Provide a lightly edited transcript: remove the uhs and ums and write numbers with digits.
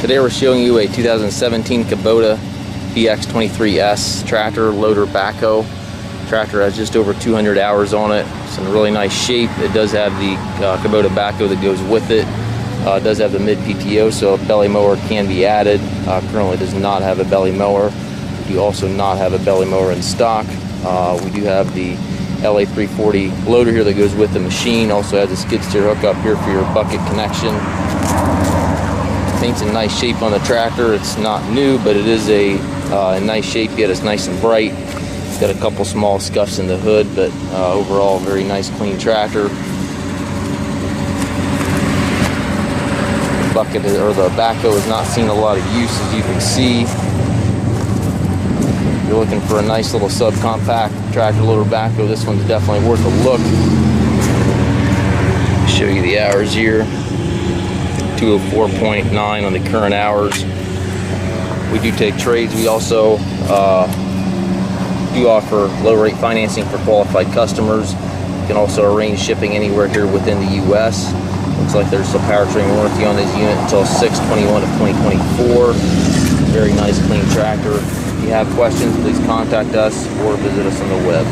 Today we're showing you a 2017 Kubota BX23S tractor, loader, backhoe. Tractor has just over 200 hours on it. It's in really nice shape. It does have the Kubota backhoe that goes with it. It does have the mid PTO, so a belly mower can be added. Currently does not have a belly mower. We do also not have a belly mower in stock. We do have the LA340 loader here that goes with the machine. Also has a skid steer hookup here for your bucket connection. Paint's in nice shape on the tractor. It's not new, but it is a nice shape yet. It's nice and bright. It's got a couple small scuffs in the hood, but overall very nice clean tractor. The bucket or the backhoe has not seen a lot of use, as you can see. If you're looking for a nice little subcompact tractor loader backhoe, this one's definitely worth a look. I'll show you the hours here. 204.9 on the current hours. We do take trades. We also do offer low rate financing for qualified customers. You can also arrange shipping anywhere here within the US. Looks like there's a powertrain warranty on this unit until 6/21 of 2024. Very nice clean tractor. If you have questions, please contact us or visit us on the web.